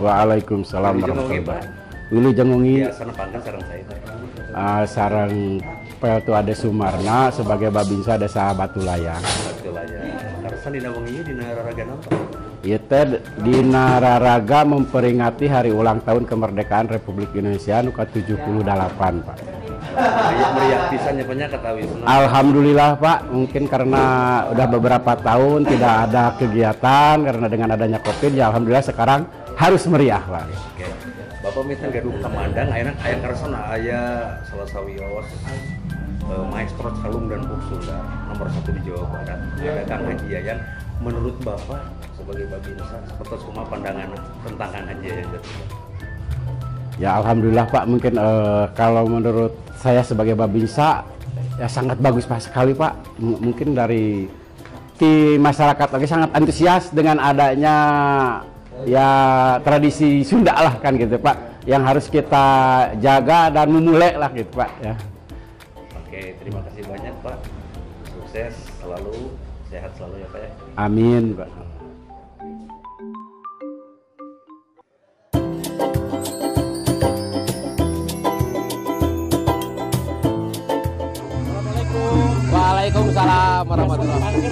Waalaikumsalam warahmatullahi wabarakatuh. Willy Jengongi. Ya, sana pangkat sarang saya. Sarang Peltu Ade Sumarna sebagai Babinsa Desa Batulayang. Batulayang. Karsan dina wengi dina raraga naon? Ieu teh dina raraga memperingati hari ulang tahun kemerdekaan Republik Indonesia nu ke-78, Pak. Meriah pisan nya nya kata Wisnu. Alhamdulillah, Pak. Mungkin karena udah beberapa tahun tidak ada kegiatan karena dengan adanya Covid, ya alhamdulillah sekarang harus meriah, Pak. Oke. Bapak minta gaduh kamandang aya karasana aya salah sawios maestro calung dan Puk Sunda nomor 1 di Jawa Barat. Ada Kang Haji Yayan. Menurut Bapak sebagai Babinsa seperti semua pandangan tentang Kang Haji Yayan? Ya alhamdulillah, Pak. Mungkin kalau menurut saya sebagai Babinsa ya sangat bagus, Pak, sekali, Pak. Mungkin dari masyarakat lagi sangat antusias dengan adanya ya tradisi Sunda lah kan gitu, Pak, yang harus kita jaga dan memulai lah gitu, Pak, ya. Oke, terima kasih banyak, Pak. Sukses selalu, sehat selalu ya, Pak, ya. Amin, Pak. Waalaikumsalam warahmatullahi wabarakatuh.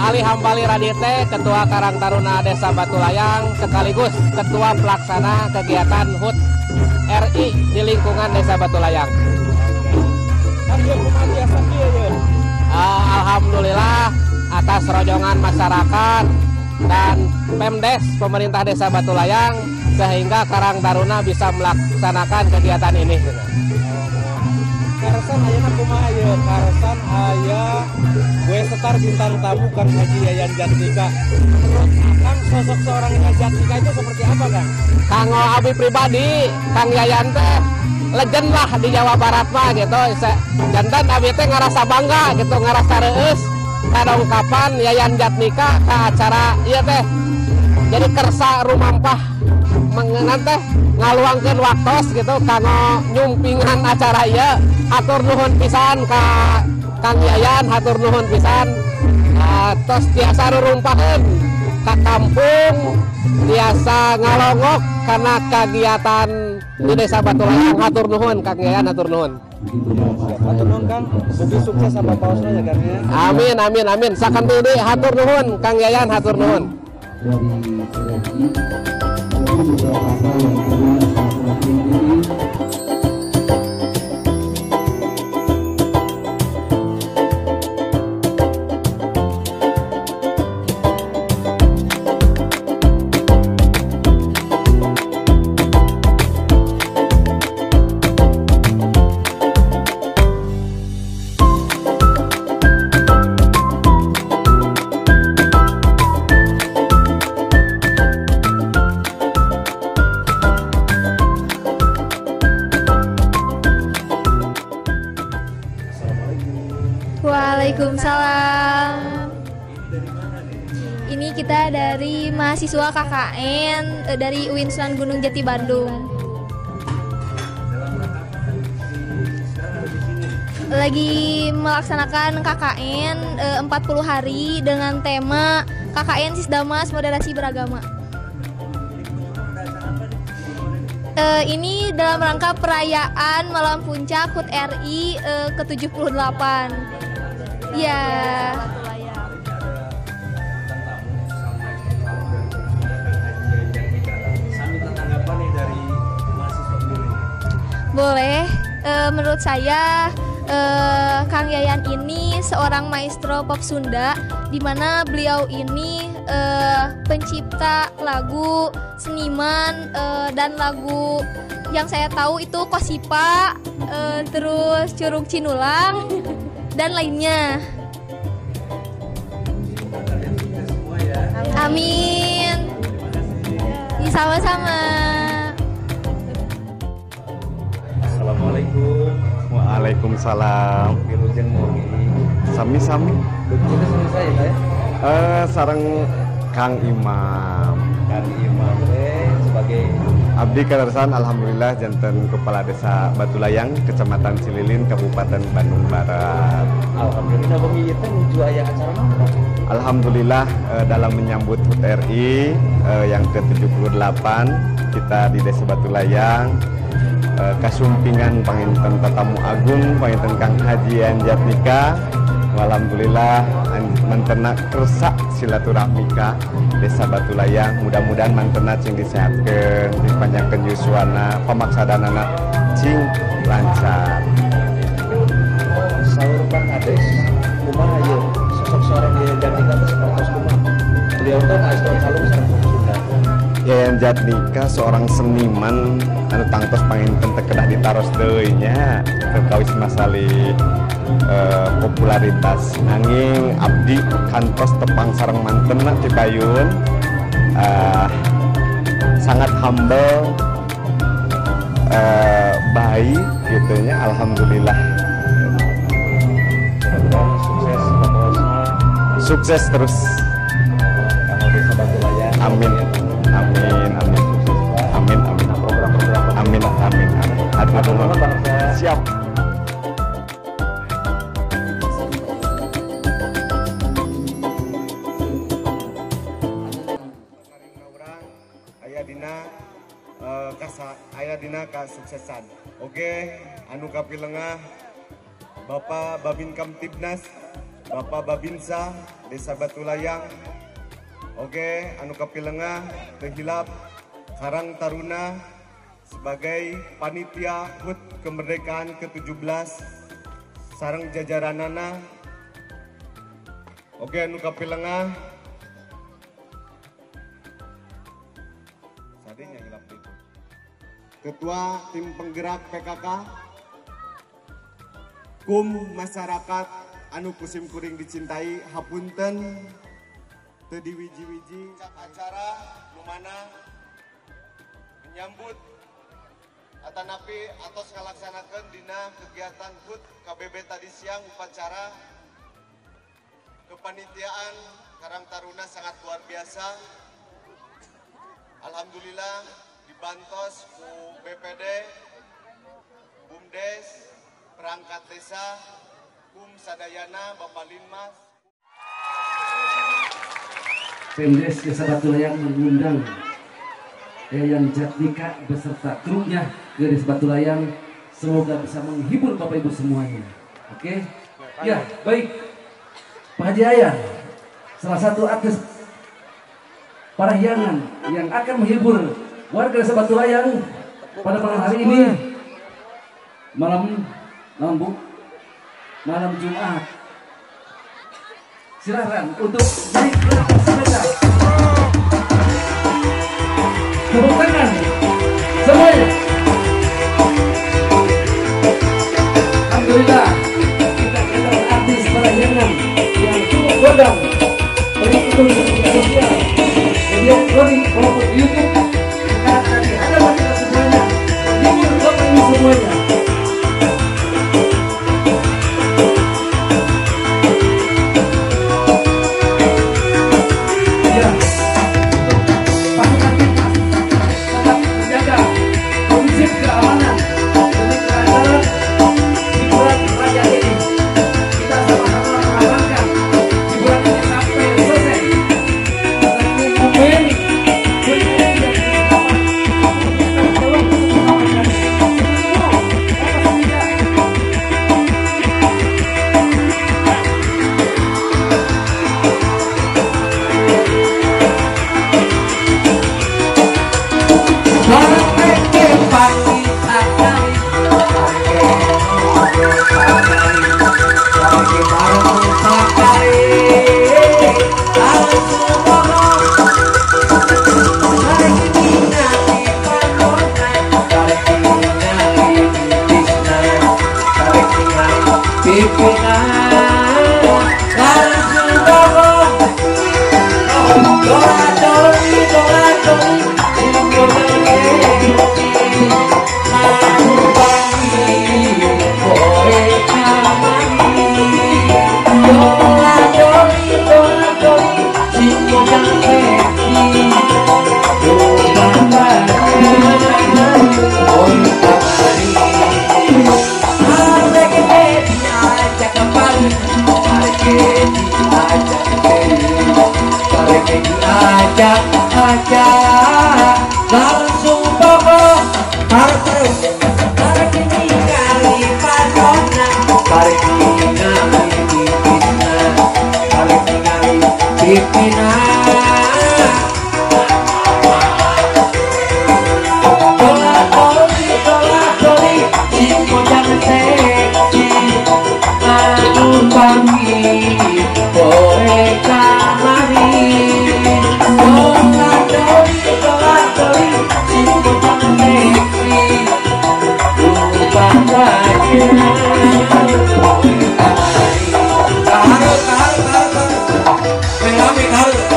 Ali Hambali Radite, Ketua Karang Taruna Desa Batulayang, sekaligus Ketua Pelaksana Kegiatan HUT RI di lingkungan Desa Batulayang. Alhamdulillah atas rojongan masyarakat dan Pemdes pemerintah Desa Batulayang sehingga Karang Taruna bisa melaksanakan kegiatan ini. Karsan ayana kumaha ye? Karsan aya gue setar bintang tamu Kang Haji Yayan Jatnika. Menurut Kang, sosok seorang Yayan Jatnika itu seperti apa, Kang? Kang abi pribadi, Kang Yayan teh legend lah di Jawa Barat mah gitu. Jantan abi teh ngerasa bangga gitu, ngerasa reus kadongkapan Yayan Jatnika ke acara ieu teh. Jadi kersa rumampah mengenan teh ngaluangkeun waktos gitu kanggo nyumpingan acara ieu. Hatur nuhun pisan ka Kang Yayan, hatur nuhun pisan. Tos tiasa rurumpaheun ka kampung, tiasa ngalongok karena kegiatan di Desa Batulayang. Hatur nuhun Kang Yayan, hatur nuhun. Hatur nuhun, Kang. Mugi sukses sama pausna ya, Kang, ya. Amin, amin, amin. Sakan deui hatur nuhun Kang Yayan, hatur nuhun. Waalaikumsalam. Ini kita dari mahasiswa KKN dari UIN Sunan Gunung Jati Bandung. Lagi melaksanakan KKN 40 hari dengan tema KKN Sisdamas Moderasi Beragama. Ini dalam rangka perayaan Malam Puncak HUT RI ke-78. Ya. Boleh. Menurut saya Kang Yayan ini seorang maestro pop Sunda, di mana beliau ini pencipta lagu, seniman, dan lagu yang saya tahu itu Kosipa, terus Curug Cinulang dan lainnya. Amin. Sama-sama. Assalamualaikum. Waalaikumsalam. Wilujeng Mogi. Sami-sami. Itu sama saya, ya? Sareng Kang Imam. Kang Imam sebagai Abdi Karsan, alhamdulillah janten Kepala Desa Batulayang, Kecamatan Cililin, Kabupaten Bandung Barat. alhamdulillah bengi ieu teh nuju aya acara naon? Alhamdulillah dalam menyambut HUT RI yang ke-78 kita di Desa Batulayang kasumpingan Panginten Tatamu Agung, Panginten Kang Haji Yayan Jatnika. Alhamdulillah mantenak kersak silaturahmika Desa Batulayang. Mudah-mudahan mantenak cing disehatkan, dipanjangkan yuswana, pamaksadanana cing lancar. Sahur Kang Ades, kumaha ya sosok seorang Yayan Jatnika seperti kumaha. Beliau tuh maestro calung sareng Sunda. Yayan Jatnika seorang seniman anu tangtos panginten teu kedah ditaros deui nya kawis masalih popularitas nanging abdi kantos tepang sareng mantenna Cipayun sangat humble baik gitu nya. Alhamdulillah Sukses Kapolresnya. sukses terus. Kalau Desa Batulayang. Amin. Amin, amin, amin, amin, Program-program. amin, amin, amin. Atur nuhun. Siap. Aya dina kasuksesan. Oke, anu kapilengah Bapak Babin Kamtibnas, Bapak Babinsa Desa Batulayang. Oke, anu kapilengah tehilap Karang Taruna sebagai panitia HUT kemerdekaan ke-17 sareng jajaranana. Oke, anu kapilengah sadinya hilap itu. Ketua tim penggerak PKK kum masyarakat anu kusim kuring dicintai hapunten teu diwiji-wiji acara lumana menyambut atanapi atos ngalaksanakeun dina kegiatan HUT KBB tadi siang upacara kepanitiaan Karang Taruna sangat luar biasa. Alhamdulillah dibantos ku BPD, BUMDes, perangkat desa, kum sadayana Bapak Linmas. Pemdes Desa Batulayang mengundang Yayan Jatnika beserta krunya ke Desa Batulayang. Semoga bisa menghibur Bapak Ibu semuanya. Oke? Ya, baik. Pak Haji Yayan, salah satu artis parahyangan yang akan menghibur warga Desa Batulayang pada malam hari ini. Malam Jumat. Silakan untuk naik ke atas sepeda. Tepuk tangan semuanya. Alhamdulillah kita kenal artis parahyangan yang cukup godam berikut media sosial, media elektronik maupun YouTube. Karena ada wanita semuanya, hibur Bapak Ibu semuanya. saja langsung bobo harus tarik ini kali padona tarik ini kali pipina tarik ini kali pipina tolak-toli si mojang seksi aduh panggil kowe kamari tolak-toli si mojang seksi lupa saja kowe kamari kaharut melami kaharut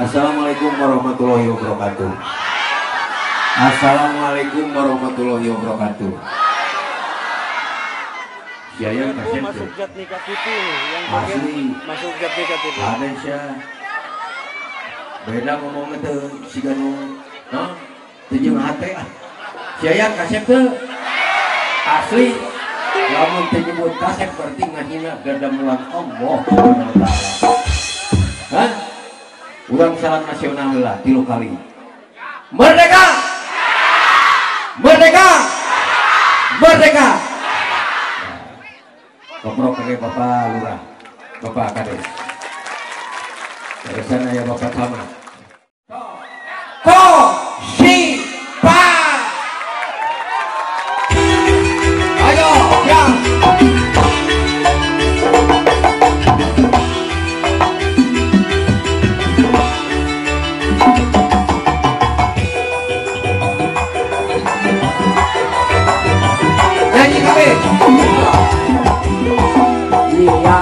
Assalamualaikum warahmatullahi wabarakatuh. Assalamualaikum warahmatullahi wabarakatuh. Saya kasih masuk Jatnika TV yang bagian masuk Jatnika TV. Ada saya. Beda ngomong itu si Ganu, no? Tujuh hati. Saya kasih tuh asli. Lamun tenyebut kasih berarti ngahina gada mulan Allah. Hah? Urang salat nasional lah 3 kali. Merdeka! Merdeka! Merdeka! Koprok ke Bapak Lurah, Bapak Kades. Dari sana ya Bapak sama. Si Pa. Ayo, ya. Nyanyi kami. Iya.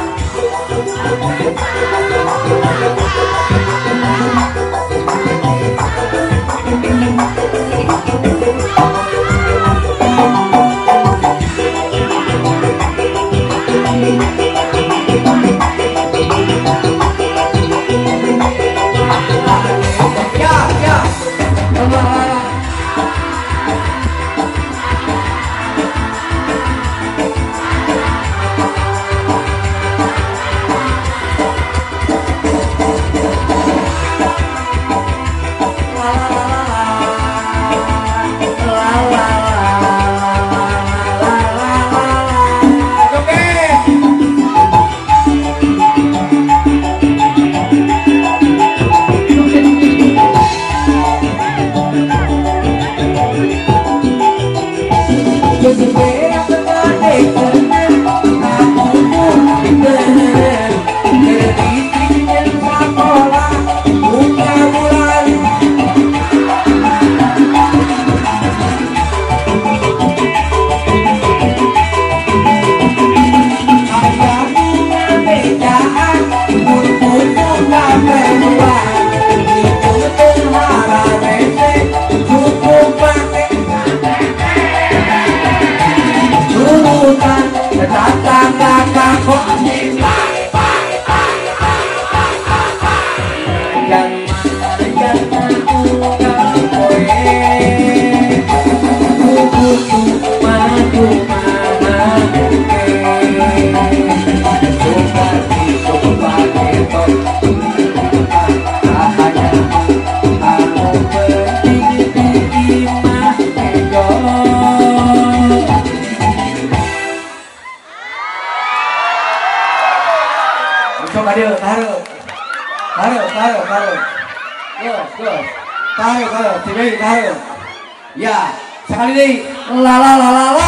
Ya, sekali lagi. La la la la la.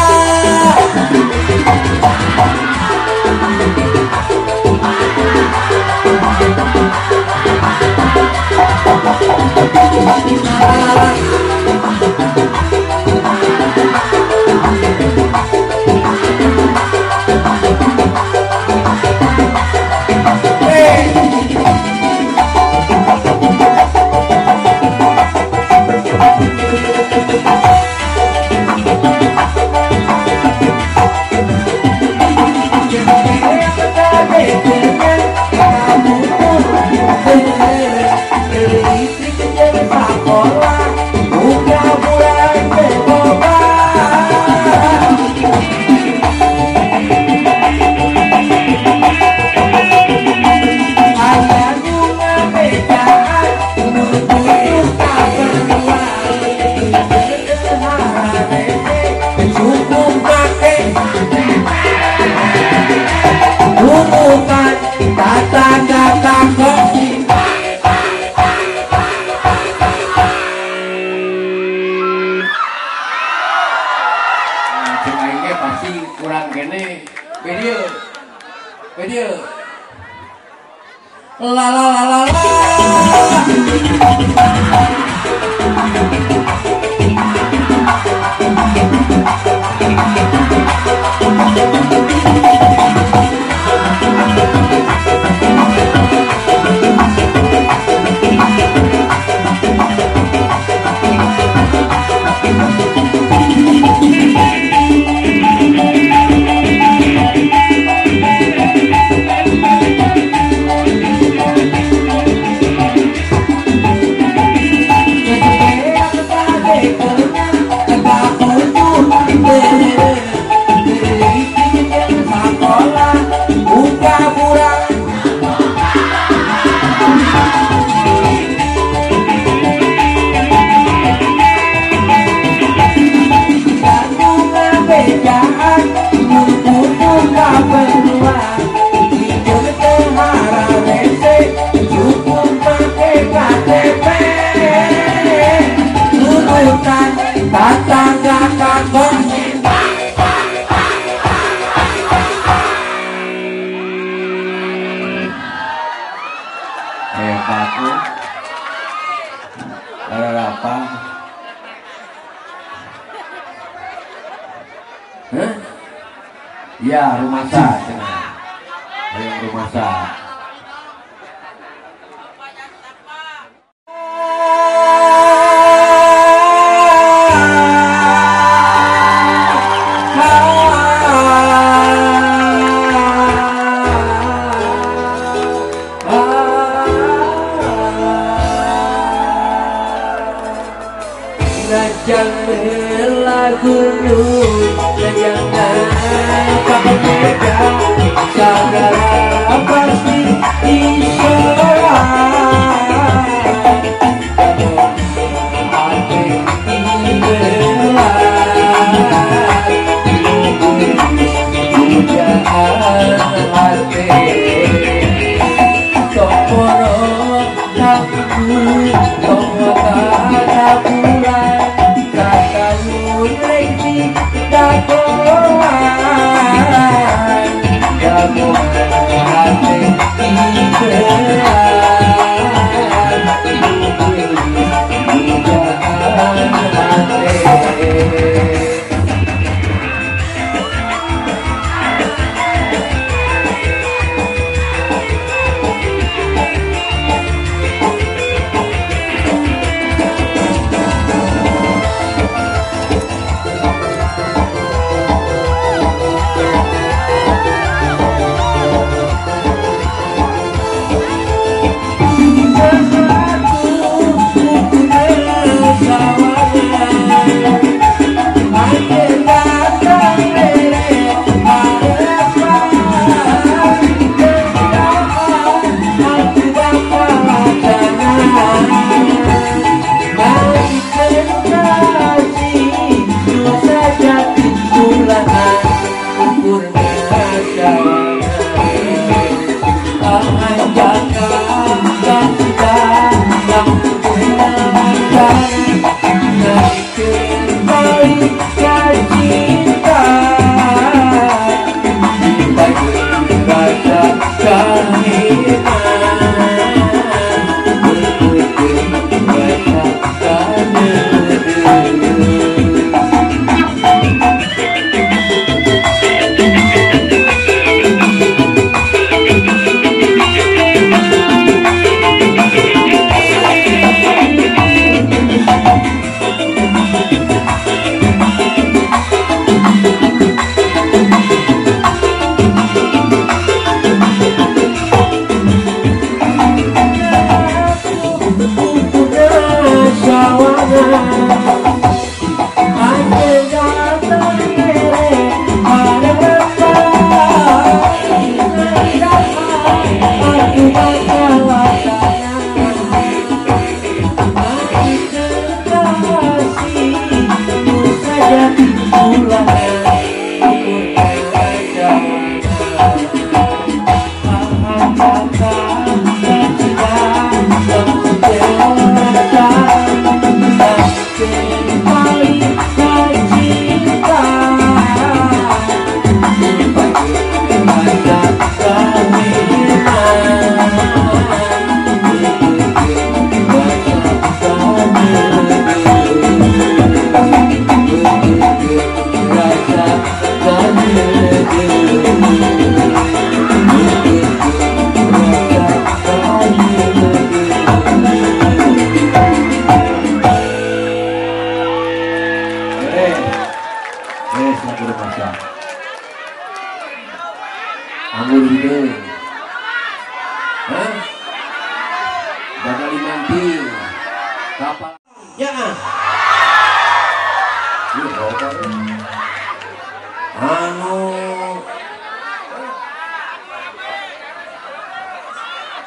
La la la la la. Bapakku apa? Hah? Ya, rumah sah. Rumah sah.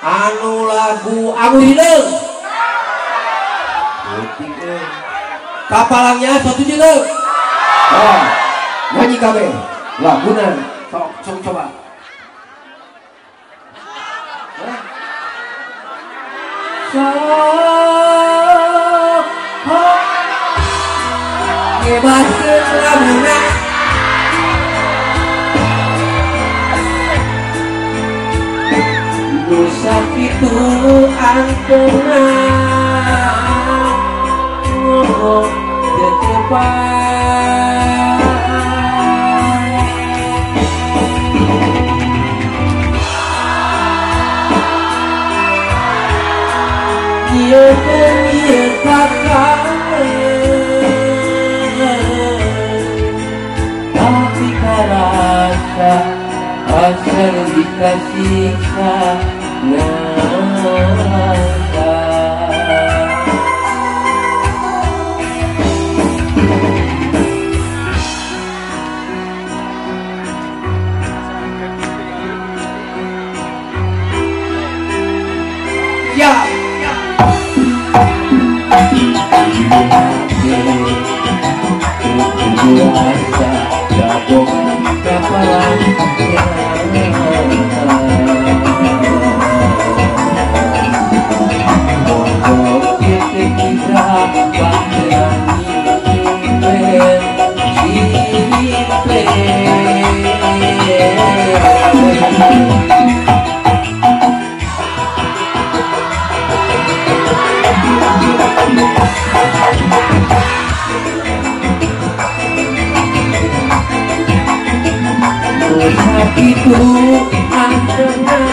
Anu lagu aku hilang kapalangnya satu juta. Oh, nyanyi kabe lagunan sok coba. Ngebaskeun lagunan sakitu antena ngomong tetepan ieu ieu kakak tapi karasa asal dikasihka nangka ya biasa gabung kapalan itu antena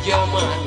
zaman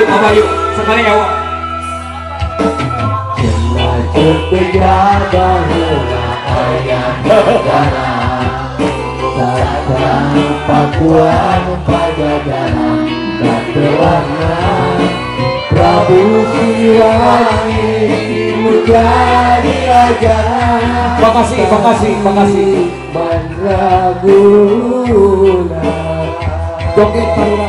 Babayu, sekali nyawa. Pakuan Pajajaran dan terana Prabu Siliwangi menjadi raja. Makasih. Mandraguna joget parura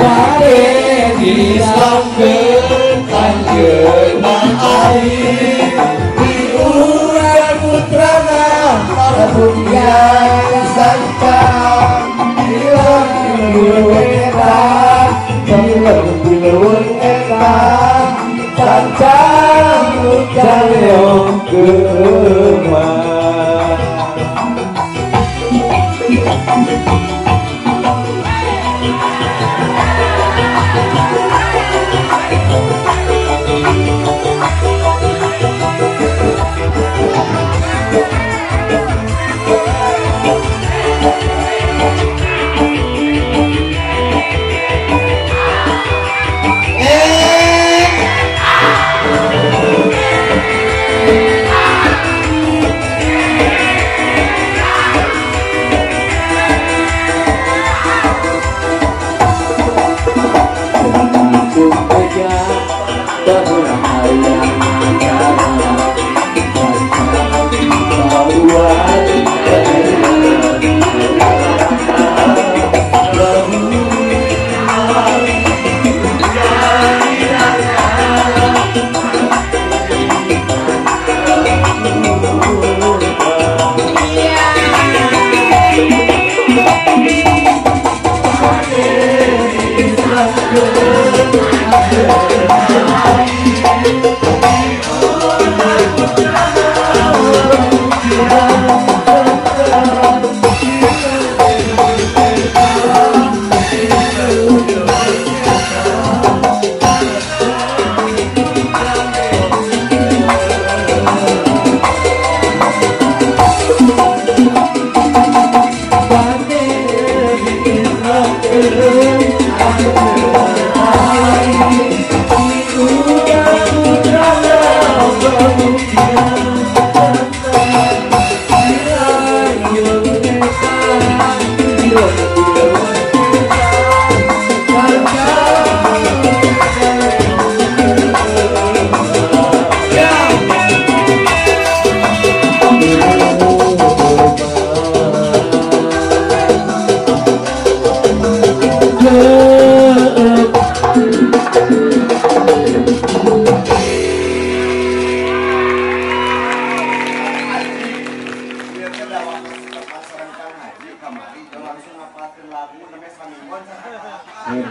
Raden disambut anjeunna air diurang putrana Prabudian sancang dileur eta sancang caleong keumah.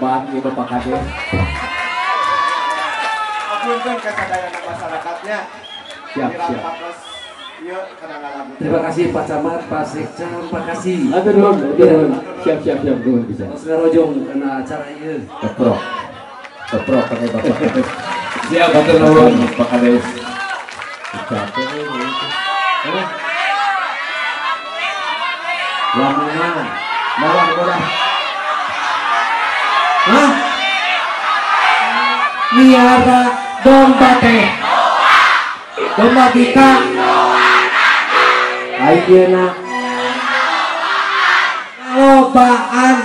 hebat nih Bapak Kades. Apunten kesadaran masyarakatnya. Siap. Iya, karena lagu. Terima kasih Pak Camat, Pak Sekca, terima kasih. Atur nuhun. Siap nuhun bisa. Rojong karena acara ini. Keprok pakai Bapak Kades. Siap atur nuhun Pak Kades. Capek ini. Lamungan, mawar bodas. Hah? Miara domba teh. Domba kita. Ayeuna lobaan.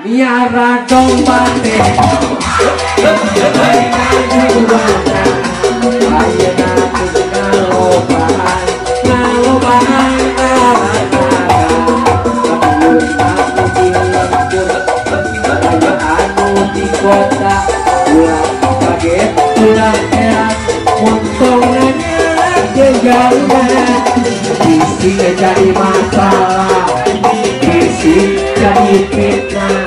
Miara domba teh. Ayeuna kota ulang kaget ulang heran untungannya jenggalnya isi jadi masalah isi jadi fitnah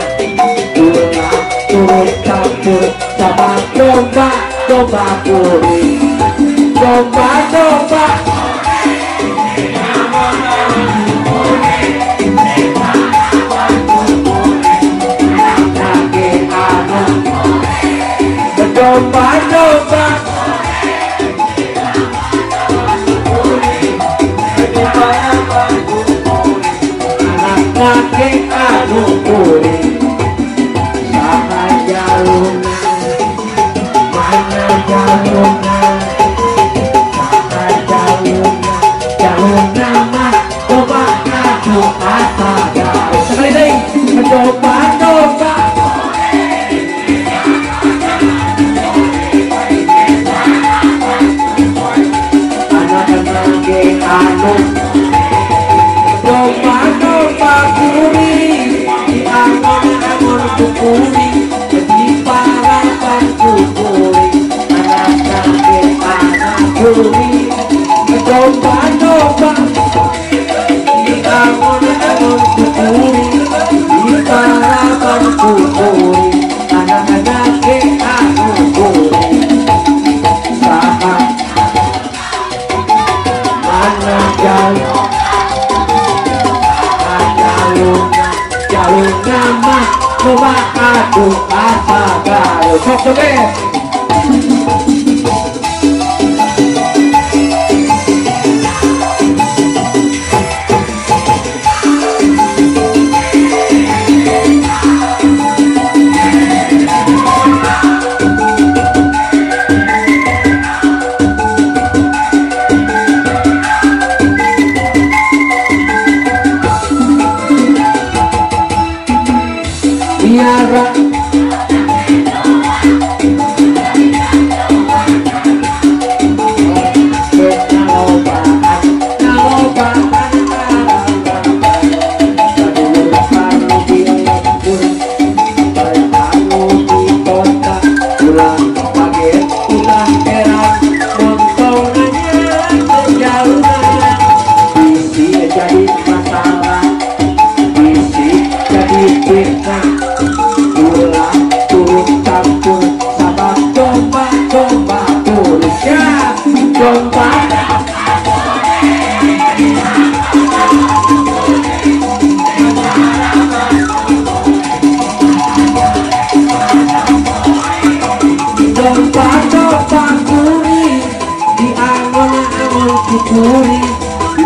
ulang turun campur sama domba kuring domba anak anu kuring saha jaluna mana jaluna saha jaluna mah coba anu asa gawe sekali deui coba anu domba kuring di angon kuring di parapan kuring anak kuring domba di angon kuring di parapan kuring anak anu kuring saha mana jaluna mah coba aduh asa gawe sok joget miara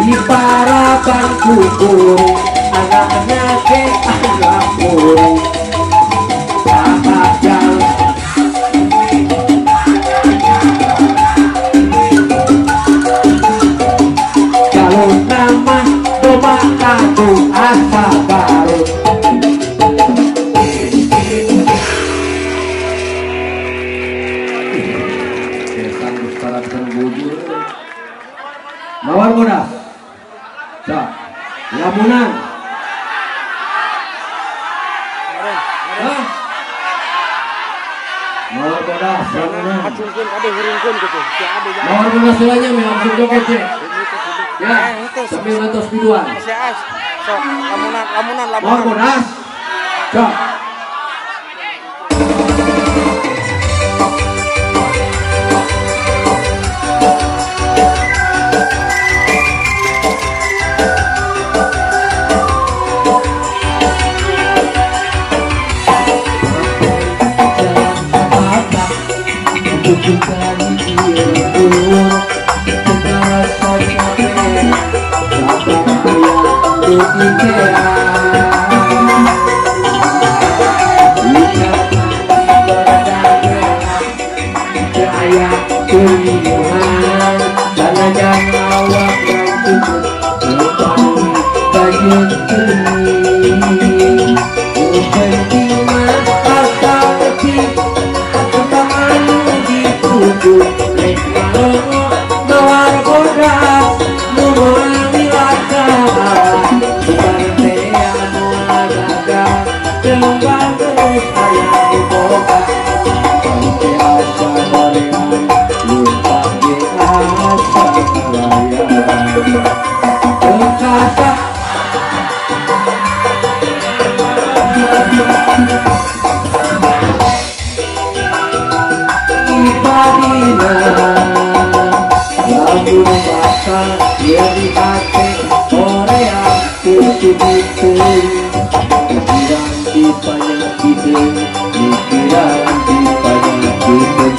di parapan kuring anaknya ke anak kuring sama jalan calon nama domba aduh asa baru kesan ustaran bujur mawar bodas dah lamunan mawar bodas lamunan mawar bodas semuanya langsung joget ya sambil nonton videoan Sok, lamunan. Lamunan. Sok.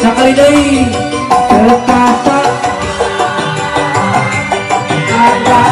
Sekali deui terkasa ada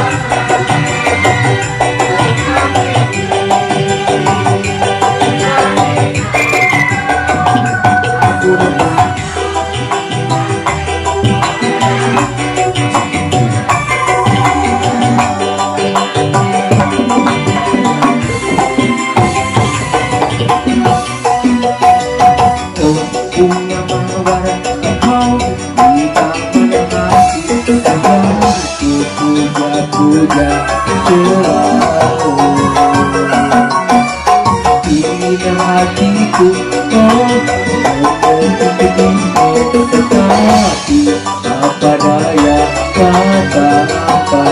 apa daya kata apa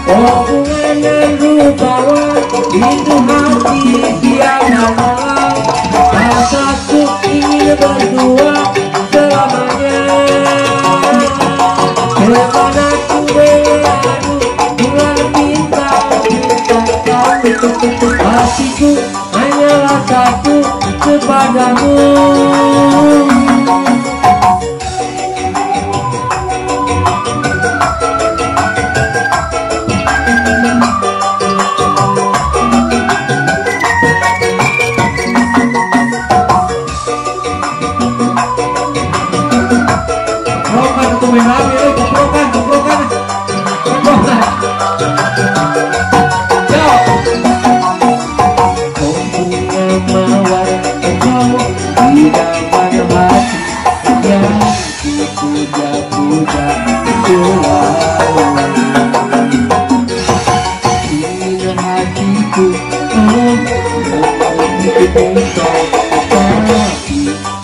hubungan yang rupawan itu hati tiada malam rasaku ingin berdua selamanya kepadaku beradu bulan bintang hatiku hanyalah satu kepadamu.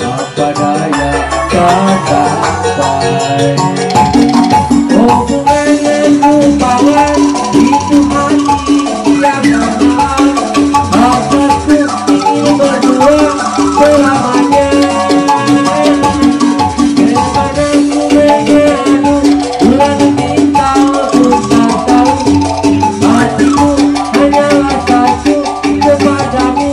Apa daya kata hubungan yang rupawan itu hati yang malam rasaku ingin berdua selamanya kepadaku beradu bulan bintang pun tak tahu hatiku hanyalah satu kepadamu.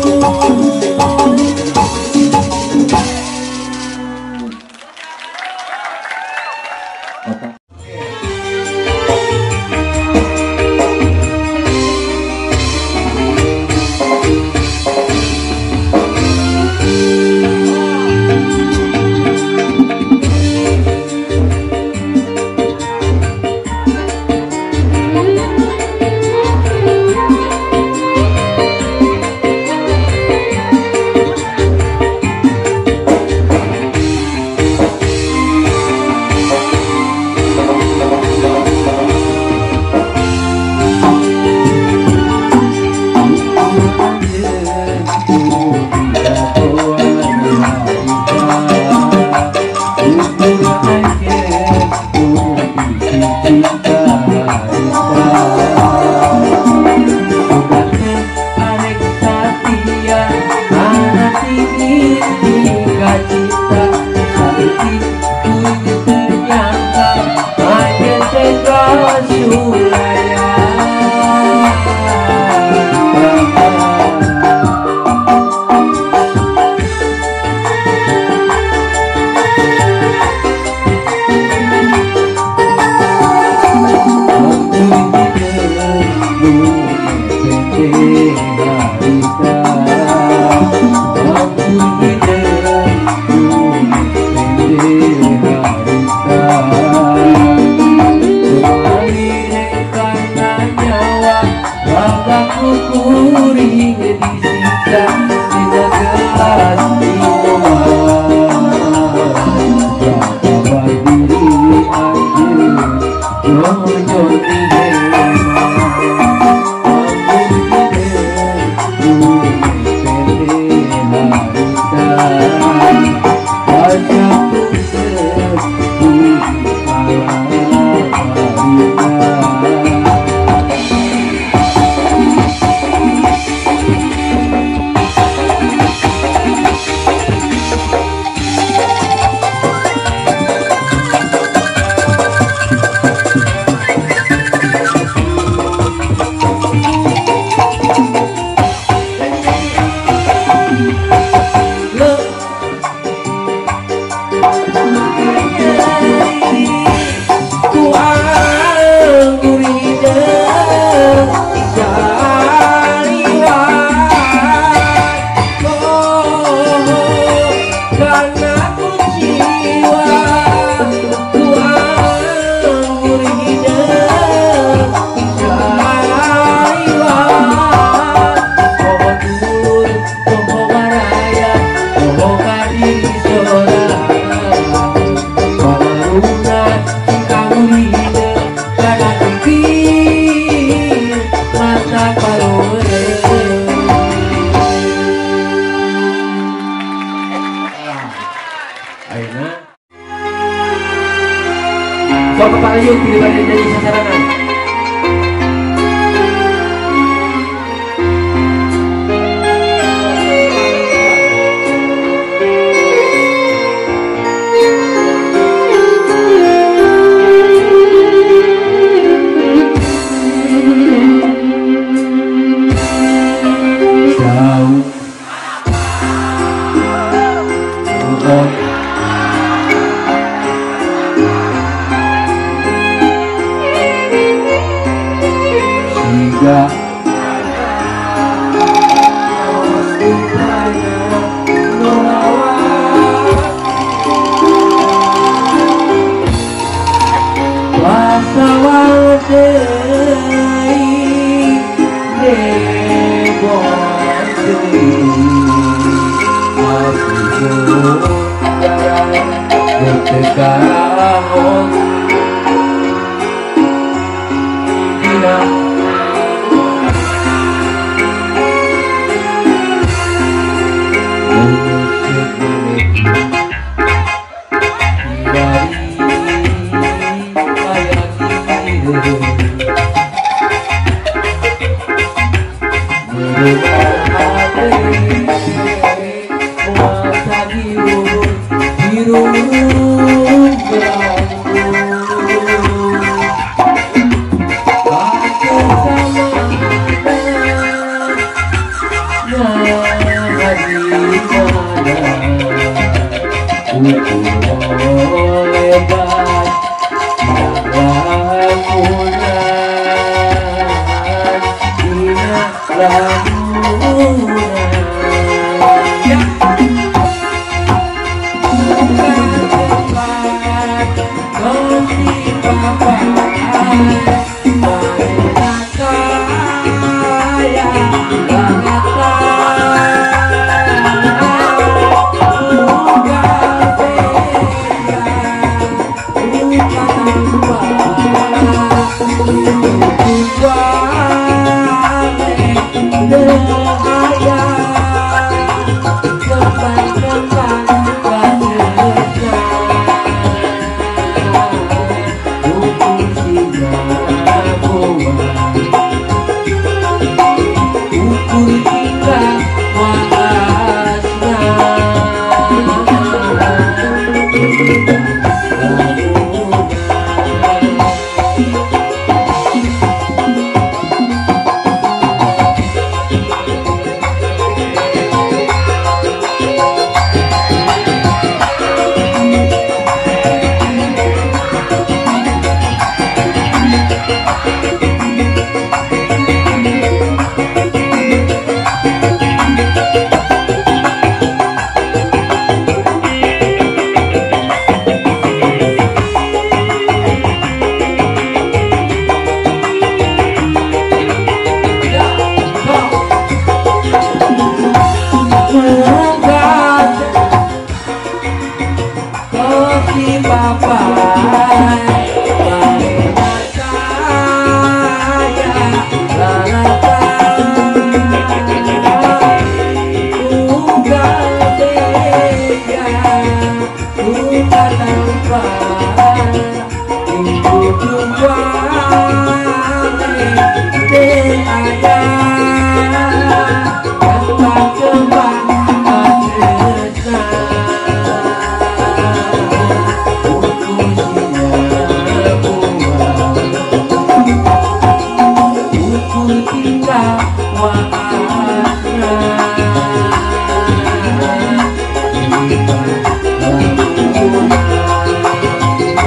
Bapak Ayu tidak ada jadi sasaran.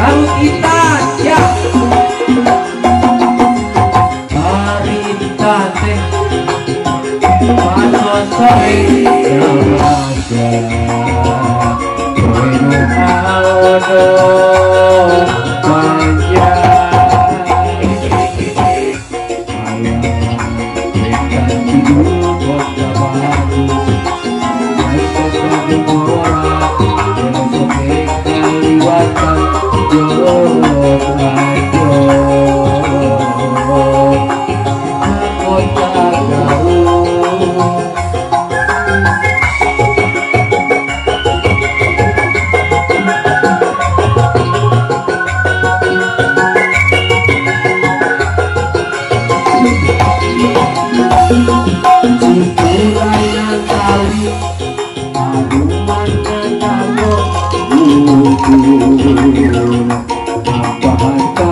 Lalu kita ya harita teh panas sore raja wenu alodo manja tidur kota baru besok lagi morak besok kaliwatan jolok ajo kota gaul Cikuran kali aduman kamu gugur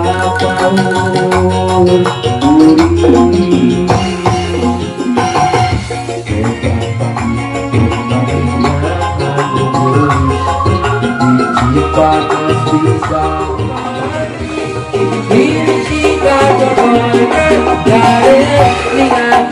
apaan kau uri panas bisa diri kita jodohkan dari lingan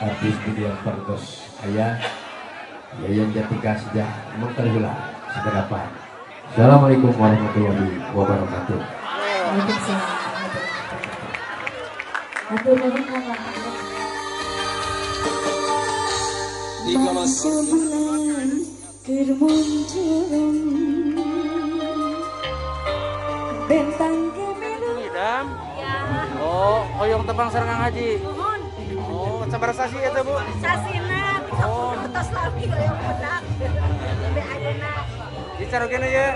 artis media perdos ayah Yayan Jatnika sudah mengkerhilah segerapan. Assalamualaikum warahmatullahi wabarakatuh. Sebulan kermunculan bentang kemeru. Oh, hoyong tebang serangan haji. Oh, sabar sasi eta Bu. Sasina, oh, tos lagi hoyong budak. Be ayeuna. Dicarokeun ya.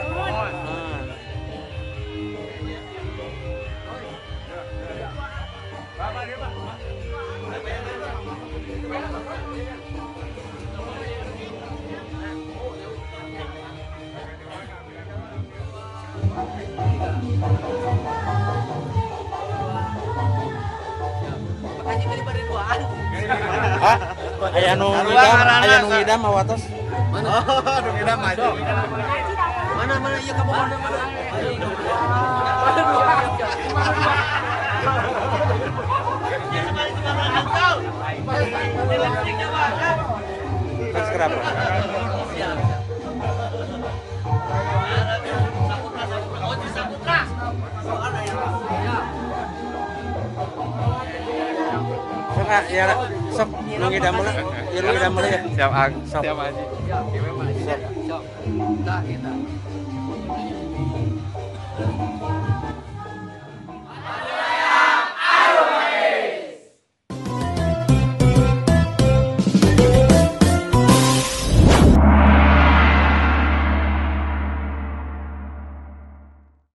Hah? Aya nu ngidam awatos. Mana? Oh, nu ngidam aja. Mana ieu kamu mana? Kas kerapa? Oh, disabuka. ya sok nu ngidam heula. Ya nu ngidam heula ya. Siap Ang. Sok. Siap Haji. Sok.